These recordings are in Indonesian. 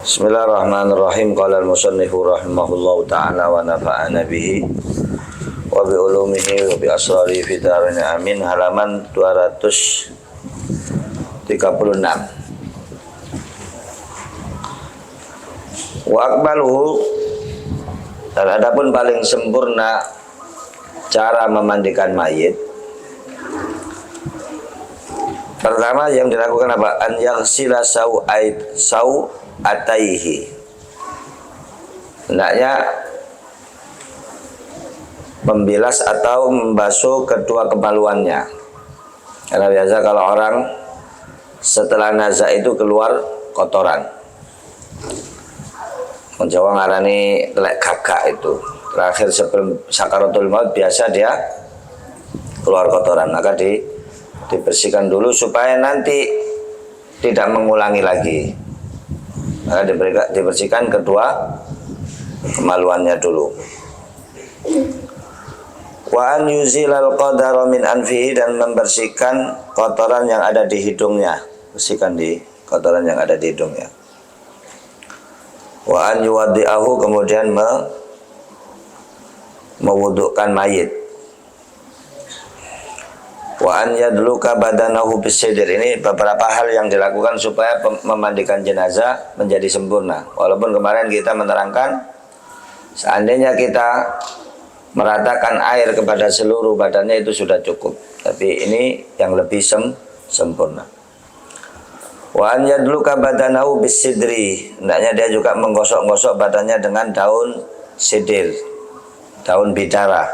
Bismillahirrahmanirrahim. Qala al-musannifu rahimahullahu ta'ala wa nafa'ana bihi wa bi ulumihi wa bi asrari fi darin amin. Halaman 236. Wa akmaluhu, dan adapun paling sempurna cara memandikan mayit, pertama yang dilakukan apa? An yaghsila ataihi. Hendaknya membilas atau membasuh kedua kemaluannya. Karena biasa kalau orang setelah nazak itu keluar kotoran. Menjawa ngarani telek gagak itu. Terakhir sebelum sakaratul maut biasa dia keluar kotoran, maka dibersihkan dulu supaya nanti tidak mengulangi lagi. Maka dibersihkan kedua kemaluannya dulu. Wa an yuzilal qadara min anfihi, dan membersihkan kotoran yang ada di hidungnya. Bersihkan di kotoran yang ada di hidungnya. Wa an yuwaddi'ahu, kemudian mewudukkan mayit. Wa an yadluka badanahu bisidr. Ini beberapa hal yang dilakukan supaya memandikan jenazah menjadi sempurna. Walaupun kemarin kita menerangkan seandainya kita meratakan air kepada seluruh badannya itu sudah cukup, tapi ini yang lebih sempurna. Wa an yadluka badanahu bisidri. Hendaknya dia juga menggosok-gosok badannya dengan daun sidir, daun bidara,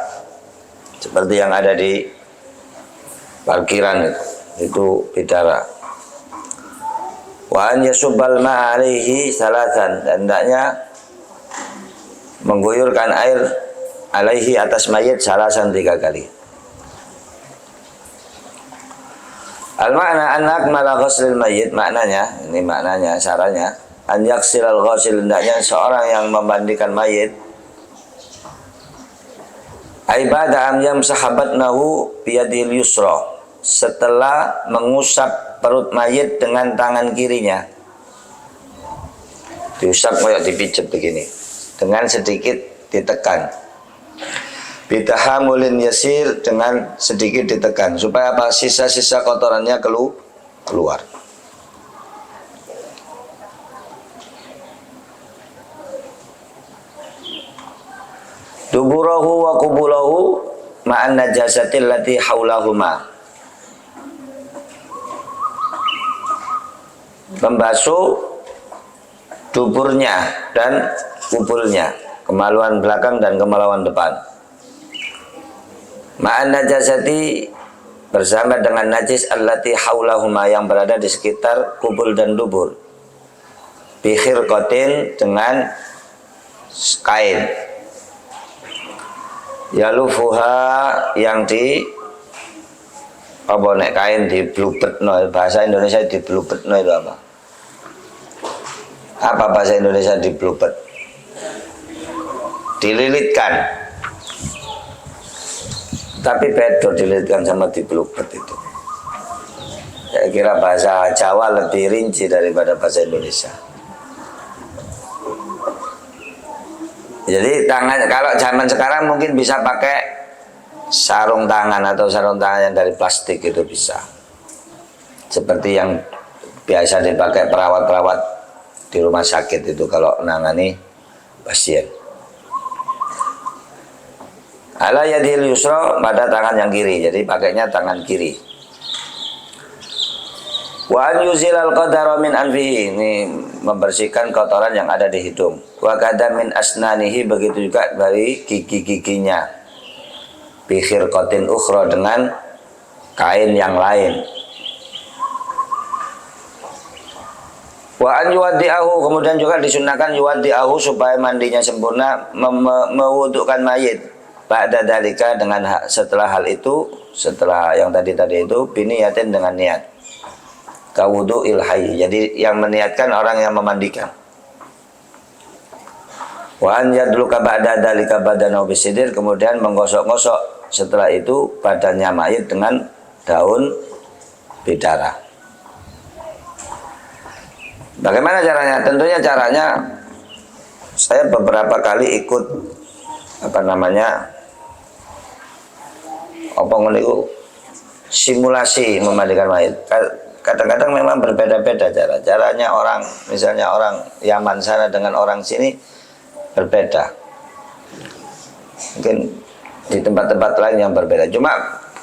seperti yang ada di parkiran itu bidara. Wa an yasubbal ma'alaihi salasan, dan hendaknya mengguyurkan air alaihi, atas mayit, salasan 3 kali. Al-makna an akmala ghuslil mayit, maknanya, ini maknanya, caranya, an yaksilal ghusil, hendaknya seorang yang memandikan mayit aibada am yamsahabatnahu biyadil yusra, setelah mengusap perut mayit dengan tangan kirinya. Diusap kayak dipijat begini, dengan sedikit ditekan. Bitahamulin yasir, dengan sedikit ditekan, supaya apa? Sisa-sisa kotorannya keluar. Duburahu wa kubulahu ma'an najasatil lati haulahuma. Membasuh duburnya dan kubulnya, kemaluan belakang dan kemaluan depan. Ma'an najasati, bersama dengan najis allati haulahuma, yang berada di sekitar kubul dan dubur. Bikhirqatin, dengan kain. Yalufuha, yang di apa nek kain di blubetno, bahasa Indonesia di blubetno itu apa? Apa bahasa Indonesia di blubet? Dililitkan. Tapi beda dililitkan sama di blubet itu. Saya kira bahasa Jawa lebih rinci daripada bahasa Indonesia. Jadi tangan, kalau zaman sekarang mungkin bisa pakai sarung tangan atau sarung tangan yang dari plastik, itu bisa. Seperti yang biasa dipakai perawat-perawat di rumah sakit itu kalau menangani pasien. Ala yadil yusra, pada tangan yang kiri, jadi pakainya tangan kiri. Wa an yuzilal qadara min anfihi, ini membersihkan kotoran yang ada di hidung. Wa kada min asnanihi, begitu juga dari gigi-giginya. Bi khirqatin ukhra, dengan kain yang lain. Wa an yuwaddi'ahu, kemudian juga disunahkan yuwaddi'ahu, supaya mandinya sempurna, mewudukkan mayit. Ba'da dalika, dengan setelah hal itu, setelah yang tadi itu, biniyatin, dengan niat. Kawudu'il hayy, jadi yang meniatkan orang yang memandikan. Wa an yadluka ba'da dalika badanahu bisidir, kemudian menggosok-gosok setelah itu badannya mayit dengan daun bidara. Bagaimana caranya? Tentunya caranya saya beberapa kali ikut simulasi memandikan mayat. Kadang-kadang memang berbeda-beda caranya orang, misalnya orang Yaman sana dengan orang sini berbeda. Mungkin di tempat-tempat lain yang berbeda. Cuma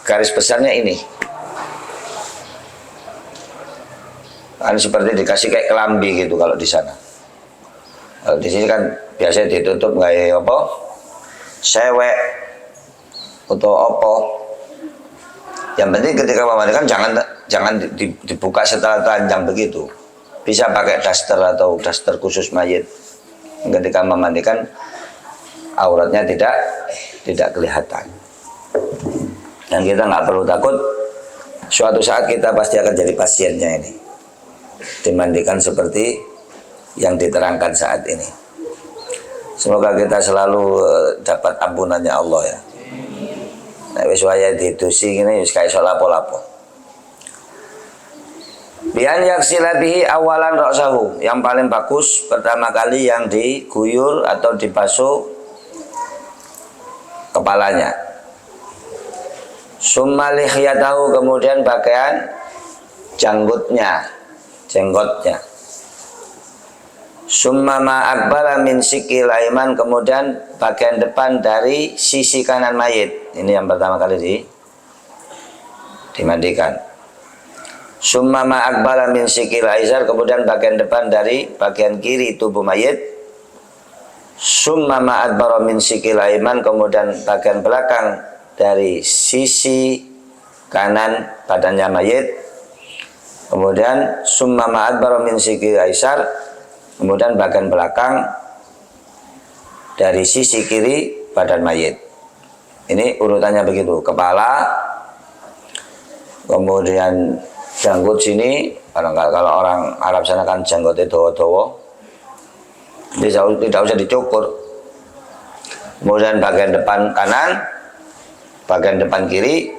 garis besarnya ini. Kan seperti dikasih kayak kelambi gitu kalau di sana. Kalau di sini kan biasanya ditutup kayak apa? Sewek atau apa? Yang penting ketika memandikan jangan dibuka setelah telanjang begitu. Bisa pakai daster atau daster khusus mayit. Ketika memandikan auratnya tidak kelihatan. Dan kita nggak perlu takut. Suatu saat kita pasti akan jadi pasiennya ini. Dimandikan seperti yang diterangkan saat ini. Semoga kita selalu dapat ampunannya Allah ya. Nek wis waya didusi ngene wis kae iso lapo-lapo. Bian yaksila bihi awalan ra'sahu. Yang paling bagus pertama kali yang diguyur atau dibasuh kepalanya. Summa lihiyatahu, kemudian bagian jenggotnya. Summa ma'akbala min sikil aiman, kemudian bagian depan dari sisi kanan mayit. Ini yang pertama kali dimandikan. Summa ma'akbala min sikil aisar, kemudian bagian depan dari bagian kiri tubuh mayit. Summa ma'akbara min sikil aiman, kemudian bagian belakang dari sisi kanan badannya mayit. Kemudian summa ma'akbara min sikil aisar, kemudian bagian belakang dari sisi kiri badan mayit. Ini urutannya begitu. Kepala, kemudian janggut sini. Kalau orang Arab sana kan janggutnya dawa-dawa, tidak usah dicukur. Kemudian bagian depan kanan, bagian depan kiri,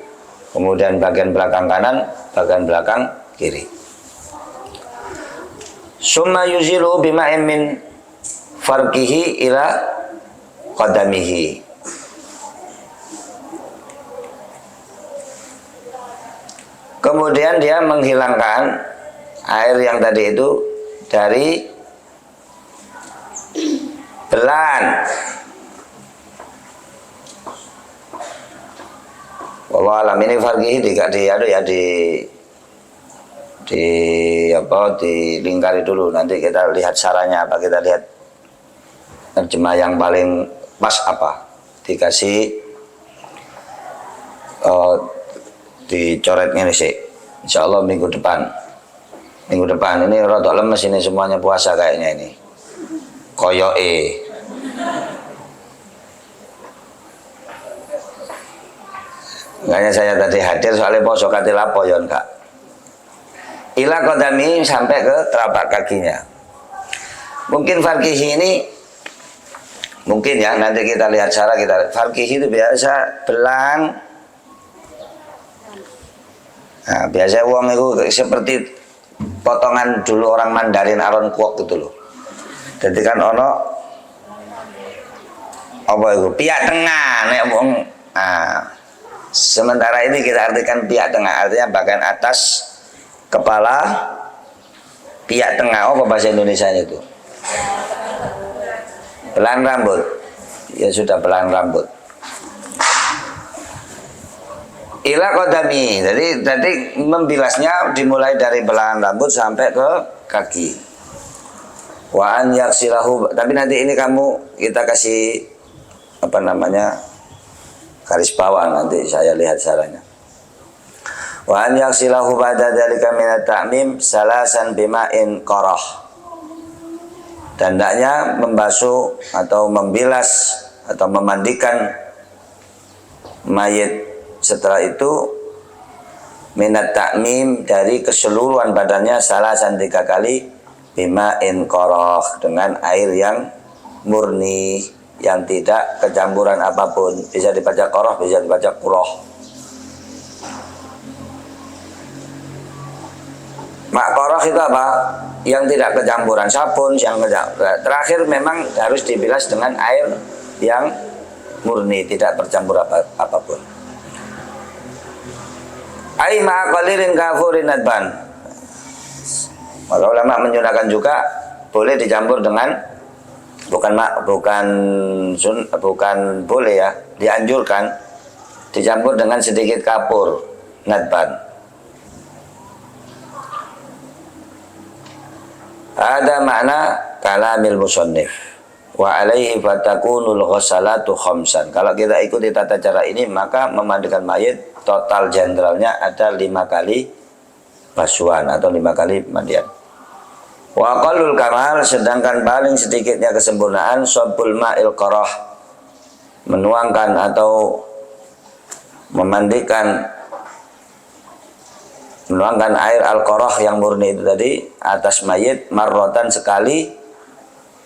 kemudian bagian belakang kanan, bagian belakang kiri. Summa yuzilu bima'in min farqihi ila qadamihi. Kemudian dia menghilangkan air yang tadi itu dari belan. Wallahu alam, ini farqihi dilingkari dulu, nanti kita lihat caranya apa, kita lihat terjemah yang paling pas apa, dikasih dicoretnya nih sih. Insyaallah minggu depan ini rada lemes ini, semuanya puasa kayaknya ini koyoke. Makanya saya tadi hadir soalnya poso kate lapo ya enggak. Ila qadami, sampai ke telapak kakinya. Mungkin farqihi ini, mungkin ya, nanti kita lihat cara kita. Farqihi itu biasa belang. Nah, biasa uang itu seperti potongan dulu orang Mandarin aron kuok gitu loh. Jadi kan ono apa itu pihak tengah nek wong. Nah, sementara ini kita artikan pihak tengah, artinya bagian atas kepala, pihak tengah. Apa bahasa Indonesia itu? Belang rambut. Ya sudah, belang rambut. Ila qadami. Jadi membilasnya dimulai dari belang rambut sampai ke kaki. Wa an yaksilahu. Tapi nanti ini kita kasih garis bawah, nanti saya lihat caranya. Wa an yaksilahu ba'da dzalika min at-ta'mim salasan bima'in qarah. Dan hendaknya membasuh atau membilas atau memandikan mayit setelah itu minat ta'mim, dari keseluruhan badannya, salasan 3 kali, bima'in qarah, dengan air yang murni, yang tidak kecampuran apapun. Bisa dibaca qarah, bisa dibaca qurah. Mak qarah itu apa? yang tidak kecampuran sabun, terakhir memang harus dibilas dengan air yang murni, tidak bercampur apapun. Ai ma'aqalirin kafurin nadban. Maka ulama menyunahkan juga boleh dicampur dengan bukan boleh ya, dianjurkan dicampur dengan sedikit kapur nadban. Ada makna kalamil musannif wa alaihi fatakunul ghussalatu khamsan. Kalau kita ikuti tata cara ini, maka memandikan mayit total jenderalnya ada 5 kali basuhan atau 5 kali mandian. Wa aqallul kamal, sedangkan paling sedikitnya kesempurnaan sabbul ma'il qarah, menuangkan atau menuangkan air al-qarah yang murni itu tadi atas mayit marrotan sekali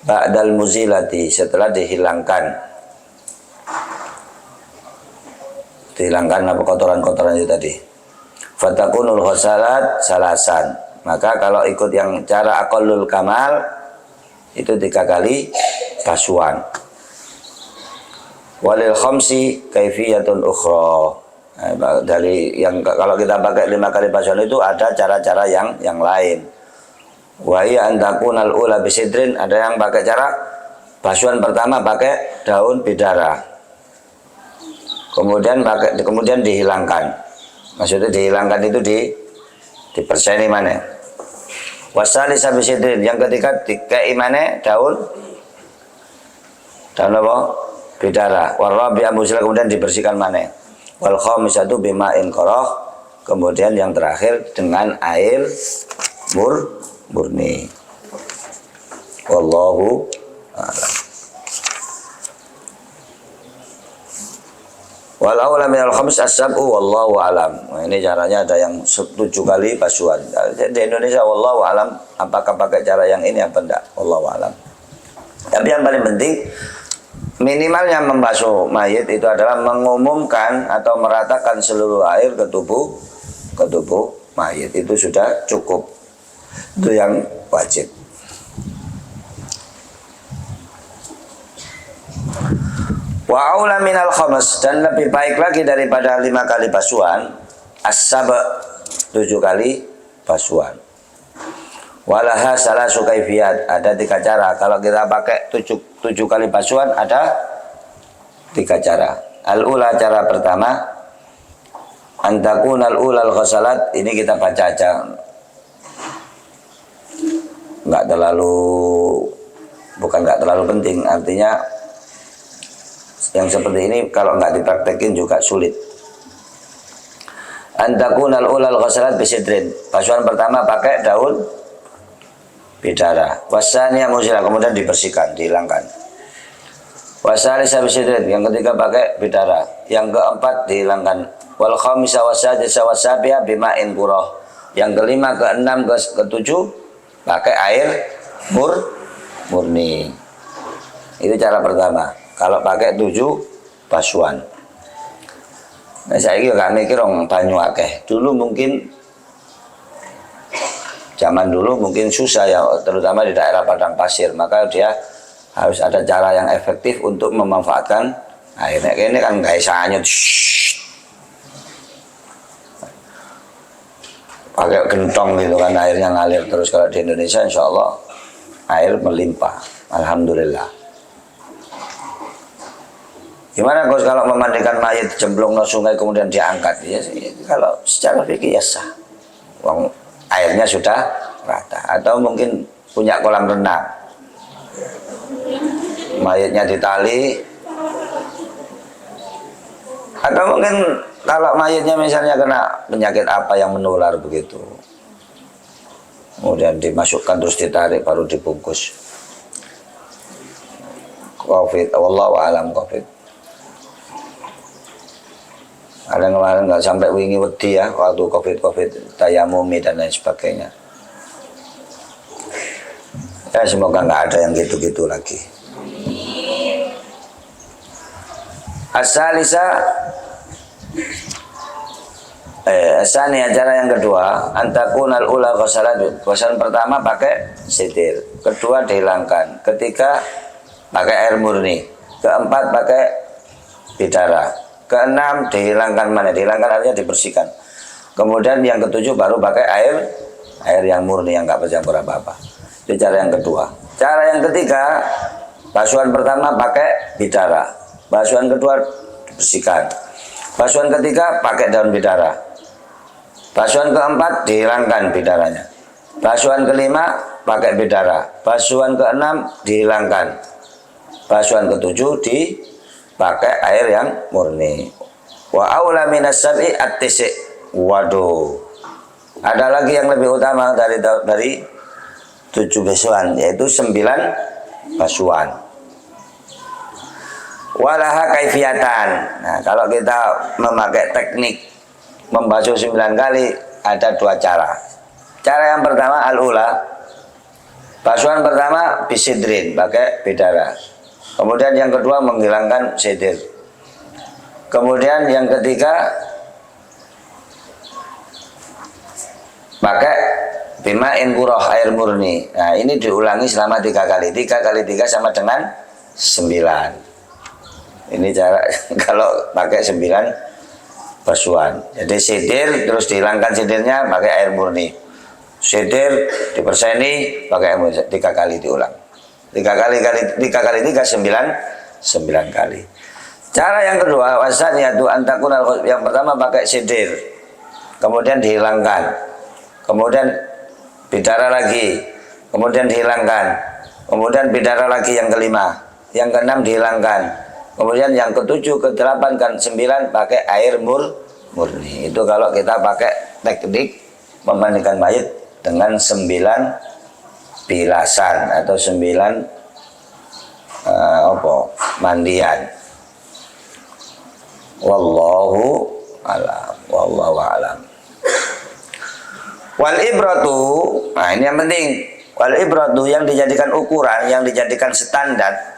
ba'dal muzilati, setelah dihilangkan apa kotoran-kotoran itu tadi. Fatakunul ghussalat salasan, maka kalau ikut yang cara aqallul kamal itu 3 kali basuhan. Walil khamsi kaifiyatun ukhra. Nah, dari yang kalau kita pakai 5 kali basuhan itu ada cara-cara yang lain. Wa hiya an takunal ula bisidrin, ada yang pakai cara basuhan pertama pakai daun bidara. Kemudian dihilangkan. Maksudnya dihilangkan itu diperseni mana? Wasalisa bisidrin, yang ketiga dikei mana? Daun apa? Bidara. Warabi'a musila, kemudian dibersihkan mana? Wal khamisatu bima'in qarah, kemudian yang terakhir dengan air murni. Wallahu a'lam. Wal awla minal khams as-sab'u wallahu a'lam. Nah, ini caranya ada yang 7 kali basuhan. Di Indonesia wallahu a'lam, apakah pakai cara yang ini apa enggak? Wallahu a'lam. Tapi yang paling penting, minimalnya membasuh mayit itu adalah mengumumkan atau meratakan seluruh air ke tubuh mayit, itu sudah cukup. Itu yang wajib. Wa aula minal khamas, dan lebih baik lagi daripada 5 kali basuhan as-sab', 7 kali basuhan. Walaha salasu kaifiyat, ada 3 cara. Kalau kita pakai 7 kali basuhan ada 3 cara. Al-ula, cara pertama, antakun al-ula al-ghasalat, ini kita baca aja, bukan nggak terlalu penting, artinya yang seperti ini kalau nggak dipraktekin juga sulit. Antakun al-ula al-ghasalat bisidrin, basuhan pertama pakai daun bidara. Wasanya musila, kemudian dibersihkan, dihilangkan. Wasalisa bisidrin, yang ketiga pakai bidara. Yang keempat dihilangkan. Wal khamisa wasadisa wasabiya bima'in qurah. Yang kelima, keenam, ketujuh pakai air murni. Itu cara pertama. Kalau pakai 7 basuhan. Nah, saya juga gak mikir banyu akeh. Zaman dulu mungkin susah ya, terutama di daerah padang pasir, maka dia harus ada cara yang efektif untuk memanfaatkan air. Ini kan gak bisa hanya pakai gentong gitu kan, airnya ngalir terus. Kalau di Indonesia insya Allah air melimpah, alhamdulillah. Gimana Gus kalau memandikan mayit jemblong ke sungai kemudian diangkat? Ya, kalau secara fikih ya sah. Airnya sudah rata. Atau mungkin punya kolam renang, mayitnya ditali. Atau mungkin kalau mayitnya misalnya kena penyakit apa yang menular begitu, kemudian dimasukkan terus ditarik baru dibungkus. Covid, wallahu a'lam Covid. Ada kemarin nggak sampai wingi wedi ya, waktu covid tayamumi dan lain sebagainya. Ya semoga nggak ada yang gitu-gitu lagi. As-salisa, Sani acara yang kedua, antakunal ula ghasalan. Ghasalan pertama pakai sidir, kedua dihilangkan, ketiga pakai air murni, keempat pakai bidara, keenam dihilangkan mana? Dihilangkan artinya dibersihkan. Kemudian yang ketujuh baru pakai air yang murni yang nggak bercampur apa-apa. Itu cara yang kedua. Cara yang ketiga, basuhan pertama pakai bidara, basuhan kedua dibersihkan, basuhan ketiga pakai daun bidara. Basuhan keempat dihilangkan bidaranya. Basuhan kelima pakai bidara. Basuhan keenam dihilangkan. Basuhan ketujuh dipakai air yang murni. Wa aula minas sab'i at-tisi'. Waduh. Ada lagi yang lebih utama dari 7 basuhan, yaitu 9 basuhan. Walaha kaifiyatan. Nah, kalau kita memakai teknik membasuh 9 kali, ada 2 cara. Cara yang pertama al-ula, basuhan pertama bisidrin, pakai bidara. Kemudian yang kedua menghilangkan sidir. Kemudian yang ketiga pakai bima'in qurah, air murni. Nah, ini diulangi selama 3 kali. 3 kali 3 sama dengan 9. Ini cara kalau pakai 9 basuhan. Jadi sidir terus dihilangkan sidirnya pakai air murni. Sidir diperseni pakai air murni, 3 kali diulang. 3 kali 3 9 kali. Cara yang kedua, wasaniyatu antakunal, yang pertama pakai sidir, kemudian dihilangkan, kemudian bidara lagi, kemudian dihilangkan, kemudian bidara lagi yang kelima, yang keenam dihilangkan. Kemudian yang ketujuh, ke-8, ke-9 pakai air murni. Itu kalau kita pakai teknik memandikan mayit dengan 9 bilasan atau 9 mandian. Wallahu a'lam. Wal ibratu, nah ini yang penting. Wal ibratu yang dijadikan ukuran, yang dijadikan standar.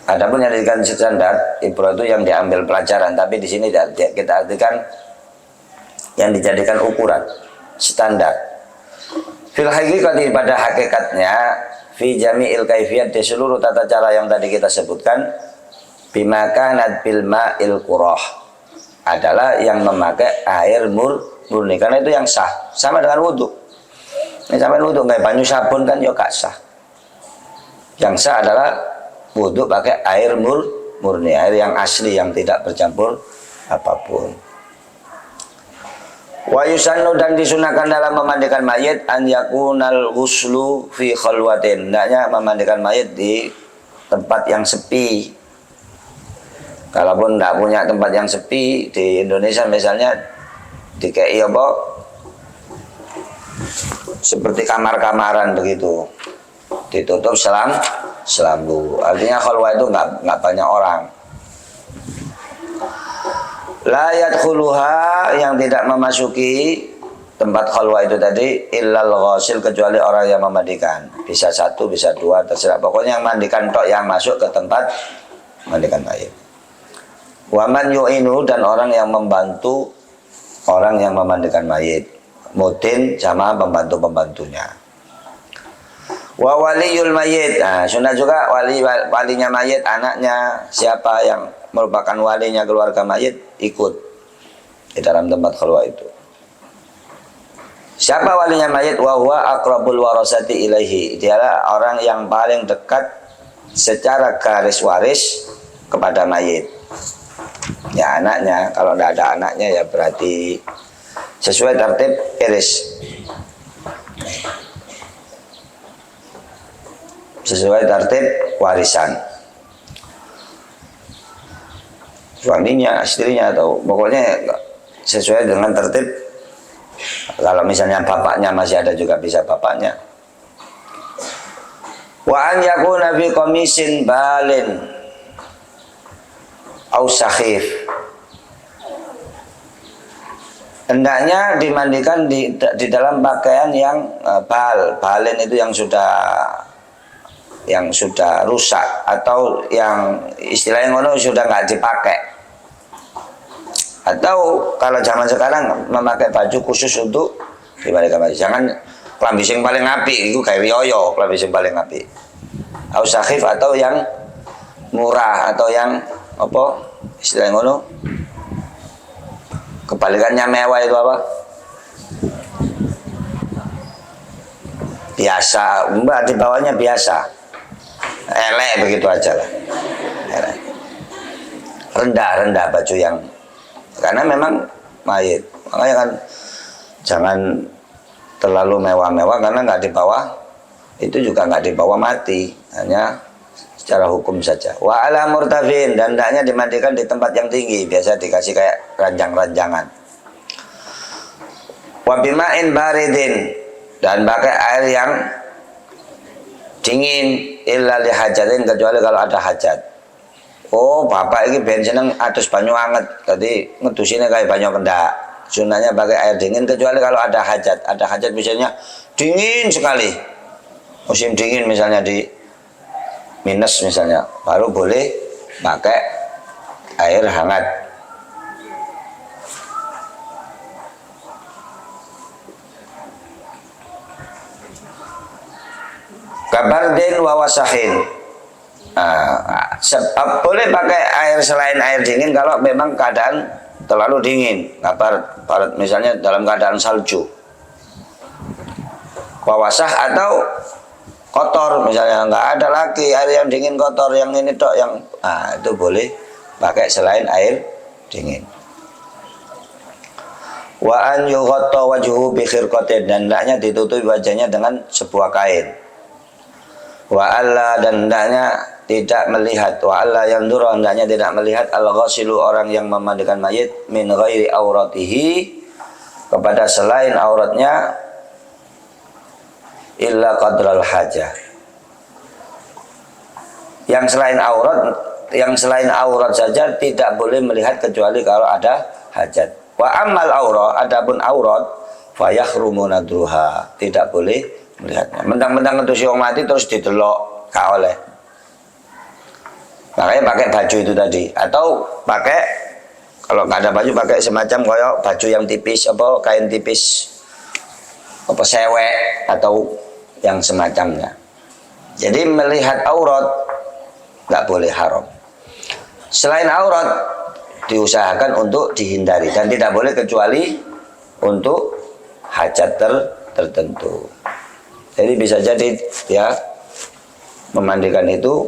Adapun yang dijadikan standar, ibrah itu yang diambil pelajaran, tapi di sini kita artikan yang dijadikan ukuran, standar. Fil haqiqati, pada hakikatnya, fi jami'il kaifiyat, di seluruh tata cara yang tadi kita sebutkan, bima kanat bil ma'il qurah, adalah yang memakai air murni, karena itu yang sah, sama dengan wudu. Ini sampai wudu nggak banyu sabun kan ya gak sah. Yang sah adalah wudu pakai air murni, air yang asli yang tidak bercampur apapun. Wa yusannu, dan disunahkan dalam memandikan mayit an yakunal ghuslu fi khalwatin, hendaknya memandikan mayit di tempat yang sepi. Kalaupun tidak punya tempat yang sepi, di Indonesia misalnya di KI seperti kamar-kamaran begitu, ditutup selambu. Artinya khalwah itu nggak banyak orang. La yadkhuluha, yang tidak memasuki tempat khalwah itu tadi, illal ghasil, kecuali orang yang memandikan. Bisa 1, bisa 2, terserah. Pokoknya yang mandikan tok yang masuk ke tempat mandikan mayit. Waman yu'inu, dan orang yang membantu orang yang memandikan mayit. Mudin sama pembantu-pembantunya. Wa waliyul mayit, nah sunnah juga walinya mayit, anaknya, siapa yang merupakan walinya keluarga mayit ikut di dalam tempat khalwah itu. Siapa walinya mayit? Wa huwa aqrabul warasati ilaihi, dialah orang yang paling dekat secara garis waris kepada mayit. Ya anaknya, kalau tidak ada anaknya ya berarti sesuai tertib iris. Sesuai tertib warisan, suaminya, istrinya, atau pokoknya sesuai dengan tertib. Kalau misalnya bapaknya masih ada juga bisa bapaknya. Wa an yakuna fi qamisin balin au sakhif, hendaknya dimandikan di dalam pakaian yang balin itu yang sudah rusak, atau yang istilahnya ngono sudah nggak dipakai, Atau kalau zaman sekarang memakai baju khusus untuk dimandikan mayit. Jangan klambi sing paling apik iku gawe yoyo, klambi sing paling apik. Au sakhif atau yang murah atau yang apa istilah ngono. Kebalikannya mewah itu apa? Biasa, mbak di bawahnya biasa. Elek begitu aja lah. Elek. Rendah baju yang, karena memang mayit. Makanya kan jangan terlalu mewah-mewah, karena nggak dibawa, itu juga nggak dibawa mati, hanya secara hukum saja. Wa ala murtafin, dan hendaknya dimandikan di tempat yang tinggi, biasa dikasih kayak ranjang-ranjangan. Wa bima'in baridin, dan pakai air yang dingin, illa li hajatin, kecuali kalau ada hajat. Oh, bapak ini ben seneng atus banyu anget, tadi ngedusinnya kayak banyu kendak. Sunahnya pakai air dingin kecuali kalau ada hajat. Ada hajat misalnya dingin sekali, musim dingin misalnya di minus misalnya, baru boleh pakai air hangat. Kabardin wa wasahin. Boleh pakai air selain air dingin kalau memang keadaan terlalu dingin. Barat misalnya dalam keadaan salju. Wawasah atau kotor misalnya, nggak ada lagi air yang dingin, kotor yang ini tok yang, itu boleh pakai selain air dingin. Wa an yughatta wajhuhu bi khirqatin, dan hendaknya ditutupi wajahnya dengan sebuah kain. Wa alla, dan hendaknya tidak melihat, wa alla yandura, hendaknya tidak melihat al-ghasilu, orang yang memandikan mayit, min ghairi auratihi, kepada selain auratnya, illa qadral hajah, yang selain aurat saja tidak boleh melihat kecuali kalau ada hajat. Wa amal aurat, adapun aurat, fayahrumu nadruha, tidak boleh melihatnya. Mentang-mentang ngedusi wong mati terus didelok, gak oleh. Makanya pakai baju itu tadi, atau pakai, kalau nggak ada baju pakai semacam kayak baju yang tipis, apa kain tipis, apa sewek atau yang semacamnya. Jadi melihat aurat nggak boleh, haram. Selain aurat diusahakan untuk dihindari, dan tidak boleh kecuali untuk hajat tertentu. Jadi bisa jadi ya memandikan itu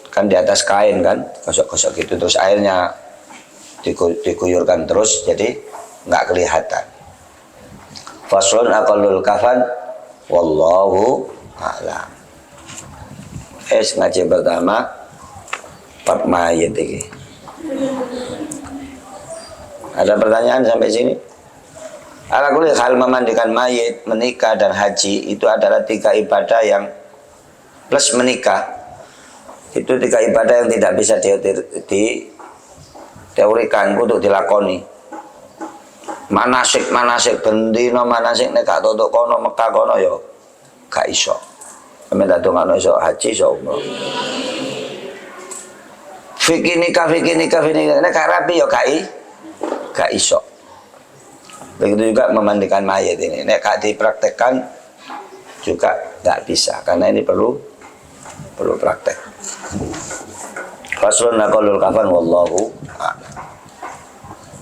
kan di atas kain kan, gosok-gosok gitu, terus airnya diguyurkan terus, jadi nggak kelihatan. Faslun aqallul kafan wallahu a'lam. Ngaji pertama bab mayit ini. Ada pertanyaan sampai sini? Ala kulli hal, memandikan mayit, menikah dan haji itu adalah 3 ibadah yang plus menikah. Itu 3 ibadah yang tidak bisa diteorikan untuk dilakoni. Manasik bendino manasik nek gak tutuk kono Mekah kono ya gak iso. Sampe tak dongakno iso haji iso umroh. Fikih nikah nek gak rapi ya gak iso. Begitu juga memandikan mayit ini, nek gak dipraktekkan juga gak bisa, karena ini perlu praktek. Faslun aqallul kafan wallahu a'lam.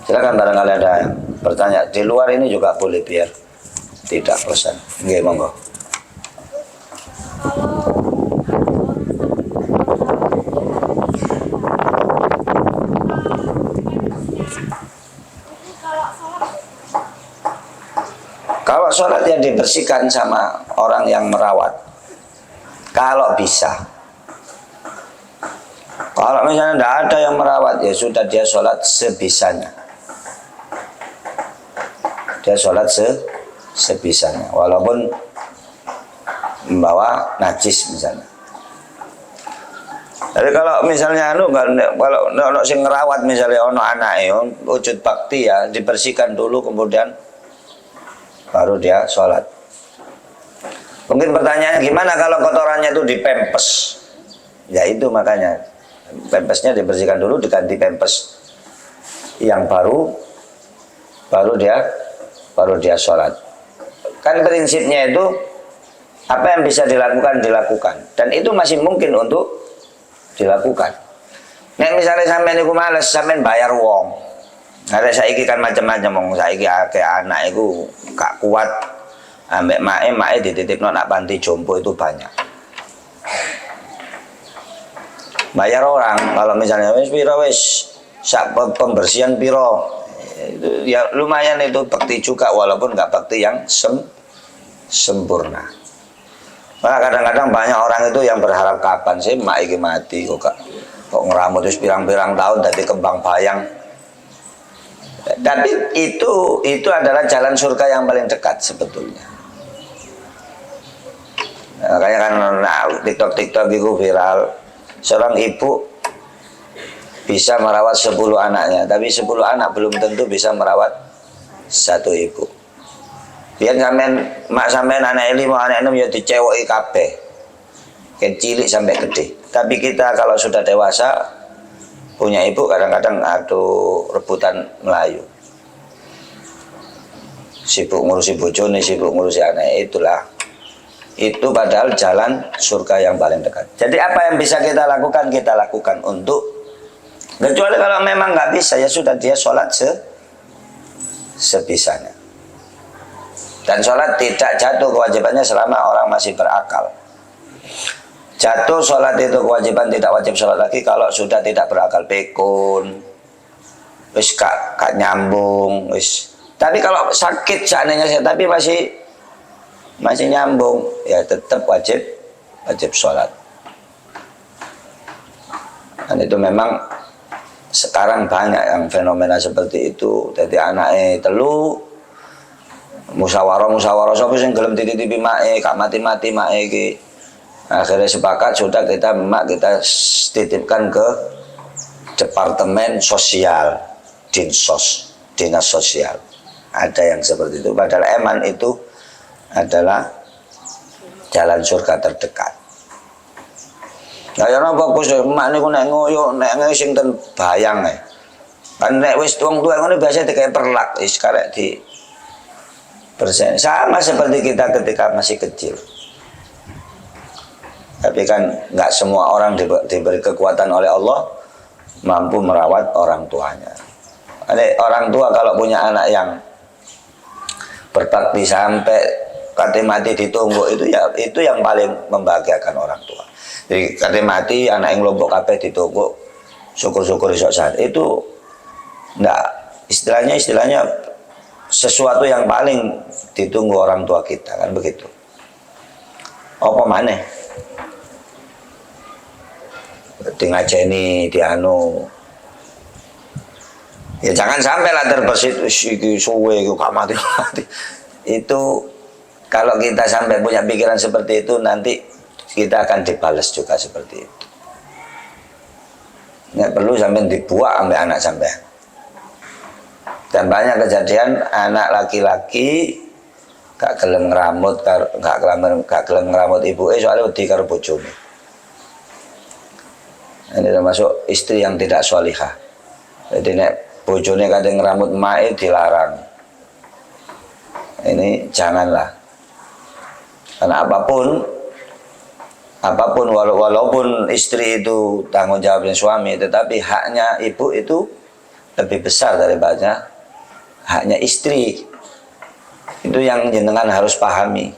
Silakan barangkali ada yang bertanya di luar ini juga boleh, biar tidak bosan. Nggih, monggo. Kalau sholat yang dibersihkan sama orang yang merawat, kalau bisa. Kalau misalnya tidak ada yang merawat, ya sudah, dia sholat sebisanya. Dia sholat sebisanya, walaupun membawa najis misalnya. Jadi kalau misalnya kalau ono sing ngerawat, misalnya ono anake, wujud bakti ya, dibersihkan dulu kemudian baru dia sholat. Mungkin pertanyaan, gimana kalau kotorannya itu dipempes? Ya itu makanya pempesnya dibersihkan dulu, diganti pempes yang baru, baru dia sholat. Kan prinsipnya itu apa yang bisa dilakukan, dan itu masih mungkin untuk dilakukan. Nek misalnya sampean niku males, sampean bayar wong. Ada saiki kan macam-macam wong, saiki akeh anak iku gak kuat ambek mae dititipno nak panti jompo itu banyak. Bayar orang, kalau misalnya wis piro wis sak pembersihan piro, itu ya lumayan, itu bakti juga walaupun nggak bakti yang sempurna. Malah kadang-kadang banyak orang itu yang berharap kapan sih mak iki mati kok ngeramut terus pirang-pirang tahun dari kembang bayang. Tapi itu adalah jalan surga yang paling dekat sebetulnya. Nah, kayak kan TikTok itu viral, seorang ibu bisa merawat 10 anaknya, tapi 10 anak belum tentu bisa merawat satu ibu. Biar mak sampean anak 5 anak 6 ya dicewoki kabeh. Kecilik sampai gede. Tapi kita kalau sudah dewasa punya ibu kadang-kadang rebutan Melayu. Sibuk ngurusi bojone, sibuk ngurusi anak, itulah. Itu padahal jalan surga yang paling dekat. Jadi apa yang bisa kita lakukan untuk, kecuali kalau memang nggak bisa ya sudah, dia sholat sebisanya. Dan sholat tidak jatuh kewajibannya selama orang masih berakal. Jatuh sholat itu kewajiban, tidak wajib sholat lagi kalau sudah tidak berakal, pikun, wis gak nyambung, wis. Tapi kalau sakit seandainya tapi masih nyambung, ya tetap wajib sholat. Dan itu memang sekarang banyak yang fenomena seperti itu. Jadi anaknya telu musyawarah sapa sing gelem dititipi mae, gak mati-mati mae iki. Akhirnya sepakat sudah kita titipkan ke departemen sosial, dinas sosial. Ada yang seperti itu, padahal eman itu adalah jalan surga terdekat. Nah, ya napa Gus, mak niku nek ngoyo nek sing ten bayang ae. Kan nek wis wong tuwa ngono biasa dikai perlak, wis karek di persen. Sama seperti kita ketika masih kecil. Tapi kan nggak semua orang diberi kekuatan oleh Allah mampu merawat orang tuanya. Orang tua kalau punya anak yang berbakti sampai kate mati ditunggu, itu yang paling membahagiakan orang tua. Jadi kate mati anak yang lombok kabeh ditunggu, syukur-syukur iso saat itu enggak, istilahnya sesuatu yang paling ditunggu orang tua kita, kan begitu. Apa maneh? Ngajeni dianu. Ya jangan sampai lah terbersit iki suwe gak mati. Itu kalau kita sampai punya pikiran seperti itu, nanti kita akan dibalas juga seperti itu. Nggak perlu sampai dibuat sampai anak sampai. Dan banyak kejadian anak laki-laki gak gelem ngeramut, gak gelem ngeramut ibu soalnya wedi karo bojone. Ini termasuk istri yang tidak sholihah. Jadi nek bojone kadang ngeramut mae dilarang. Ini janganlah. Karena apapun walaupun istri itu tanggung jawabnya suami, tetapi haknya ibu itu lebih besar daripada haknya istri. Itu yang jenengan harus pahami.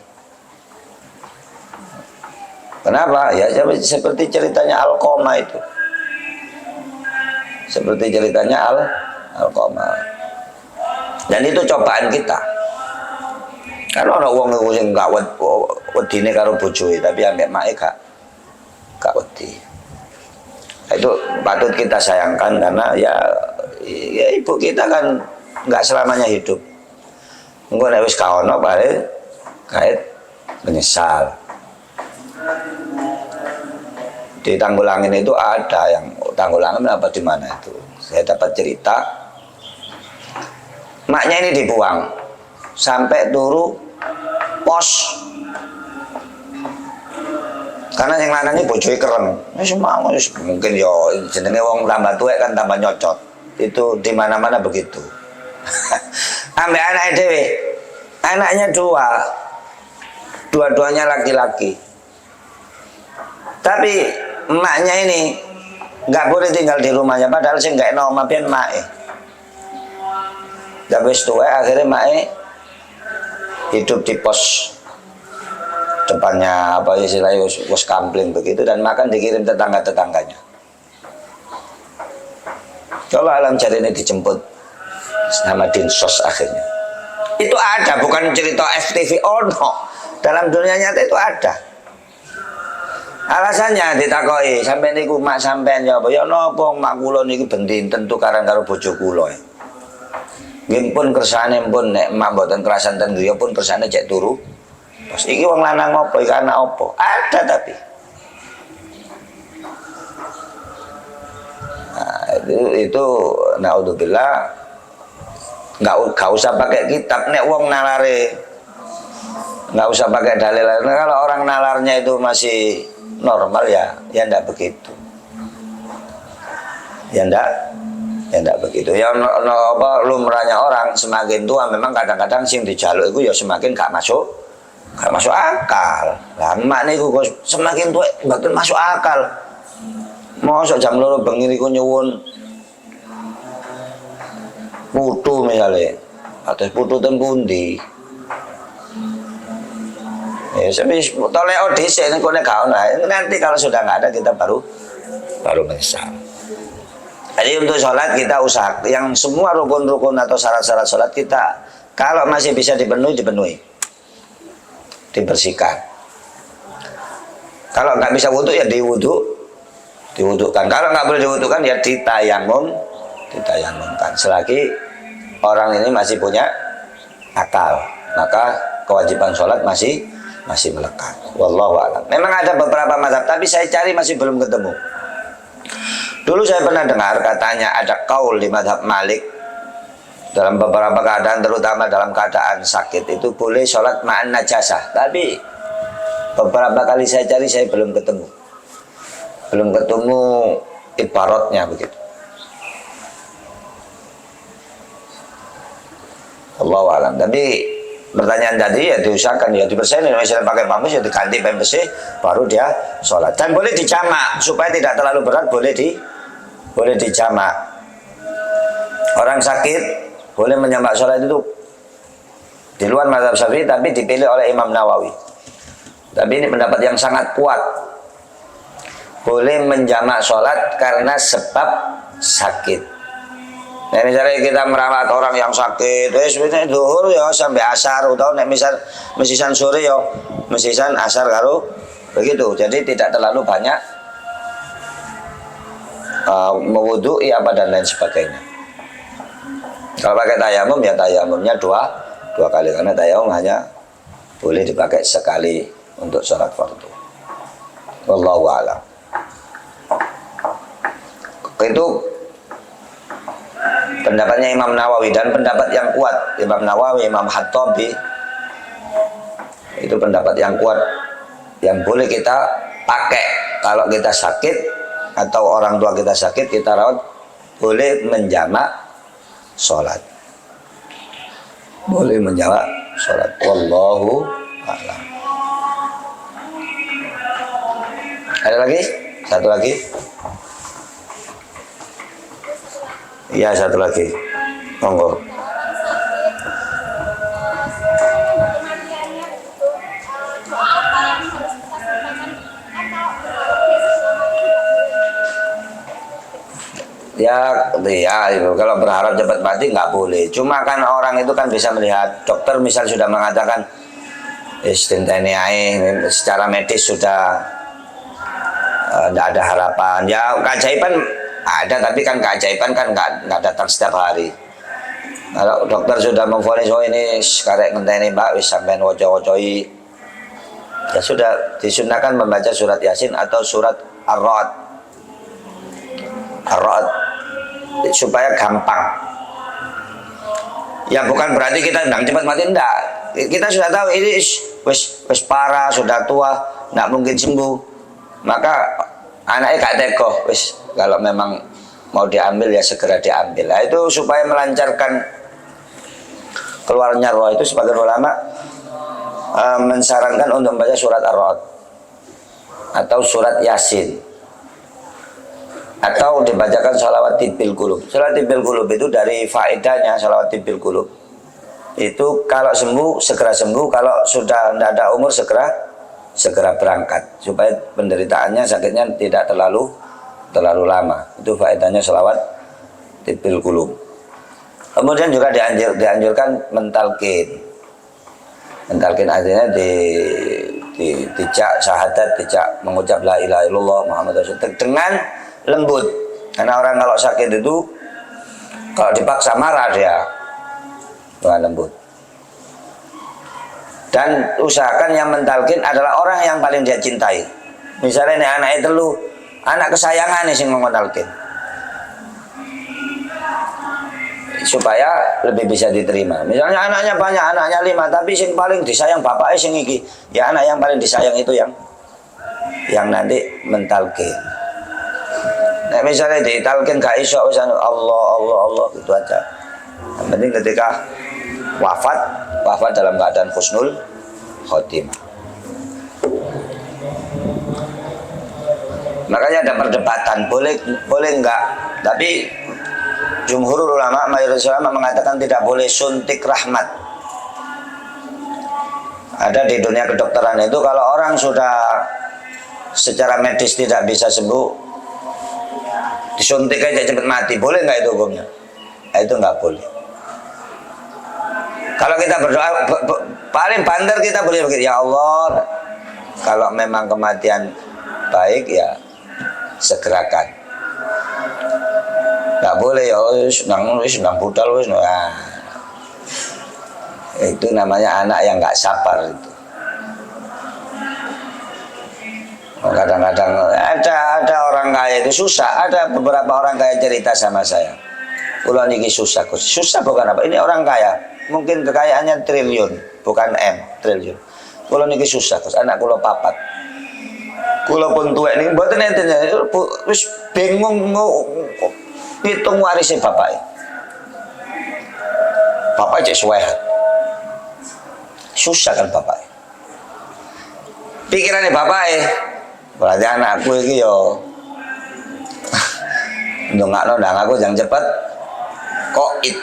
Kenapa? Ya seperti ceritanya Alqamah itu. Seperti ceritanya Alqamah. Dan itu cobaan kita. Karena orang wong sing gak wedine karo bojoe, tapi ambek make gak wedi. Itu patut kita sayangkan karena ya ibu kita kan gak selamanya hidup. Engko nek wis ka ono bare kait menyesal. Di Tanggulangin itu ada yang Tanggulangin apa di mana itu? Saya dapat cerita, maknya ini dibuang sampai turu pos, karena yang lanangnya bojoi keren. Mungkin yo jenenge wong tambah tuwek kan tambah nyocot. Itu di mana-mana begitu. Ambek anak dewe. Anaknya dua-duanya laki-laki. Tapi emaknya ini nggak boleh tinggal di rumahnya, padahal sih nggak enak mapian mae. Tapi setelah akhirnya mae hidup di pos depannya apa istilahnya pos kampling begitu, dan makan dikirim tetangga-tetangganya. Kalau alam jari ini dijemput sama dinsos akhirnya. Itu ada, bukan cerita FTV, oh no. Dalam dunia nyata itu ada. Alasannya ditakoi, sampai niku mak sampean jawab, ya napa mak kula niki bendin tentu karang karo bojo kula. Nggih pun kersane pun nek mak mboten kerasan ten griya pun kersane cek turu. Terus iki wong lanang apa iki anak apa? Ada tapi. Nah, itu naudzubillah, nggak usah pakai kitab nek wong nalare, nggak usah pakai dalil. Nah, kalau orang nalarnya itu masih normal ya ndak begitu. Ya ndak begitu. Ya apa lumrahnya orang semakin tua memang kadang-kadang sing dijaluk itu ya semakin gak masuk akal. Lah mak niku semakin tua mboten masuk akal. Mosok jam 2 bengi niku nyuwun putu misalnya, atas putu ten pundi. Ya, sebis toleo dhisik nek kene gak ono. Nanti kalau sudah nggak ada kita baru menyesal. Jadi untuk sholat kita usaha yang semua rukun-rukun atau syarat-syarat sholat kita kalau masih bisa dipenuhi, dibersihkan. Kalau nggak bisa wudhu ya diwudhukan. Kalau nggak boleh diwudhukan ya ditayamumkan. Selagi orang ini masih punya akal, maka kewajiban sholat masih melekat. Wallahu a'lam. Memang ada beberapa mazhab, tapi saya cari masih belum ketemu. Dulu saya pernah dengar katanya ada kaul di mazhab Malik dalam beberapa keadaan, terutama dalam keadaan sakit itu boleh sholat ma'an najasah. Tapi beberapa kali saya cari saya belum ketemu ibaratnya begitu. Allahu a'lam. Tapi pertanyaan tadi ya diusahakan ya dibersihin, misalnya pakai pampers ya diganti pampers baru dia sholat, dan boleh dijamak supaya tidak terlalu berat, boleh dijamak. Orang sakit boleh menjamak sholat itu di luar mazhab Syafi'i, tapi dipilih oleh Imam Nawawi. Tapi ini pendapat yang sangat kuat, boleh menjamak sholat karena sebab sakit. Nah, misalnya kita merawat orang yang sakit, sebenarnya zuhur ya sampai asar, atau nek misal mesisan sore ya mesisan asar karo begitu. Jadi tidak terlalu banyak mewudhui apa dan lain sebagainya. Kalau pakai tayamum ya tayamumnya dua kali, karena tayamum hanya boleh dipakai sekali untuk sholat fardu. Wallahu a'lam. Itu pendapatnya Imam Nawawi, dan pendapat yang kuat Imam Nawawi, Imam Khattabi itu pendapat yang kuat yang boleh kita pakai kalau kita sakit atau orang tua kita sakit, kita rawat, boleh menjamak sholat, boleh menjamak sholat. Wallahu a'lam. Ada lagi? Satu lagi? Iya, satu lagi. Monggo. Ya, kalau berharap cepat mati nggak boleh. Cuma kan orang itu kan bisa melihat, dokter misal sudah mengatakan secara medis sudah tidak ada harapan. Ya keajaiban ada, tapi kan keajaiban kan nggak datang setiap hari. Kalau dokter sudah memvonis, oh ini karek ngenteni mbak, wis sampean woco-wocoi, ya sudah disunahkan membaca surat Yasin atau surat Ar-Ra'd supaya gampang. Ya bukan berarti kita ndang cepat mati, enggak. Kita sudah tahu ini wis parah, sudah tua, nggak mungkin sembuh. Maka anaknya gak tegoh, wis kalau memang mau diambil ya segera diambil. Nah, itu supaya melancarkan keluarnya roh itu sebagian ulama mensarankan untuk membaca surat Ar-Ra'd atau surat Yasin, atau dibacakan sholawat tibil qulub. Sholawat tibil qulub itu dari faedahnya sholawat tibil qulub itu kalau sembuh segera sembuh, kalau sudah tidak ada umur segera berangkat supaya penderitaannya sakitnya tidak terlalu lama. Itu faedahnya sholawat tibil qulub. Kemudian juga dianjurkan mentalkin artinya dijak syahadat, dijak mengucap la ilaha illallah Muhammad Rasulullah dengan lembut, karena orang kalau sakit itu kalau dipaksa marah dia, dengan lembut. Dan usahakan yang mentalkin adalah orang yang paling dia cintai. Misalnya ini anak itu lu, anak kesayangan nih sing mentalkin, supaya lebih bisa diterima. Misalnya anaknya banyak, anaknya 5, tapi sing paling disayang bapaknya sing iki, ya anak yang paling disayang itu yang nanti mentalkin. Nah, misalnya ditalkin gak iso Allah gitu aja. Yang penting ketika wafat dalam keadaan husnul khotimah. Makanya ada perdebatan boleh enggak, tapi jumhur ulama, mayoritas ulama mengatakan tidak boleh suntik rahmat. Ada di dunia kedokteran itu kalau orang sudah secara medis tidak bisa sembuh, disuntik aja cepat mati, boleh nggak itu hukumnya? Nah, itu nggak boleh. Kalau kita berdoa paling bandar kita boleh begitu, ya Allah, kalau memang kematian baik ya segerakan. Nggak boleh ya sedang budal wis. Nah, itu namanya anak yang nggak sabar itu. Kadang-kadang ada orang kaya itu susah. Ada beberapa orang kaya cerita sama saya, "Kulo niki susah." Susah bukan apa? Ini orang kaya, mungkin kekayaannya triliun, bukan M, triliun. "Kulo niki susah, Gus. Anak kulo 4. Kulo pun tuwek niki mboten enten wis bingung ngitung warisnya bapak. Bapak cek suwehan. Susah kan bapak. Pikirannya bapak berarti anakku iki yo ndongakno ndang aku jangan cepet koit.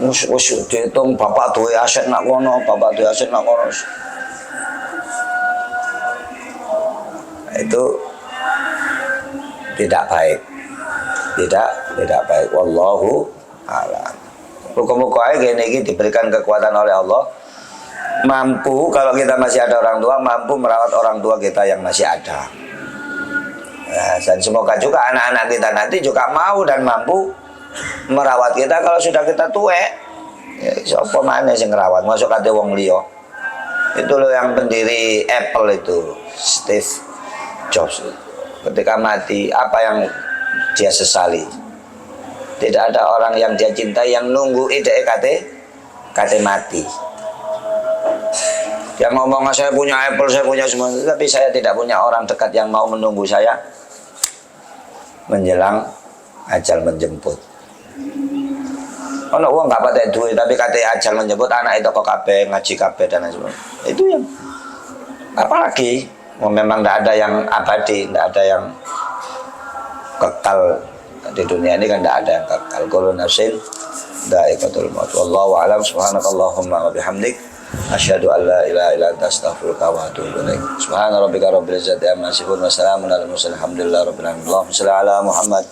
Wis dihitung bapak duwe aset nak kono, bapak duwe aset nak kono. Itu tidak baik. Tidak baik. Wallahu a'lam. Muga-muga gini iki diberikan kekuatan oleh Allah, mampu kalau kita masih ada orang tua, mampu merawat orang tua kita yang masih ada. Nah, dan semoga juga anak-anak kita nanti juga mau dan mampu merawat kita kalau sudah kita tuwek. Ya, siapa mana sing ngerawat? Masuk kate wong liya. Itu loh yang pendiri Apple itu, Steve Jobs. Ketika mati, apa yang dia sesali? Tidak ada orang yang dia cintai yang nunggu ide kate mati. Dia ngomong saya punya Apple, saya punya semua, tapi saya tidak punya orang dekat yang mau menunggu saya menjelang ajal menjemput. Ono uang gak pakai duit, tapi kata ajal menjemput anak itu kok kabeh ngaji kabeh dan lain sebagainya. Itu yang apalagi memang tidak ada yang abadi, tidak ada yang kekal di dunia ini, kan tidak ada yang kekal. Kullu nafsin dha'iqatul maut. Wallahu a'lam. Subhanakallahumma wa bihamdik, asyhadu an la ilaha illa anta astaghfiruka wa atubu ilaik. Subhana rabbika rabbil izzati amma yasifun wa salamun alal mursalin. Alhamdulillahi rabbil alamin. Allahumma shalli ala Muhammad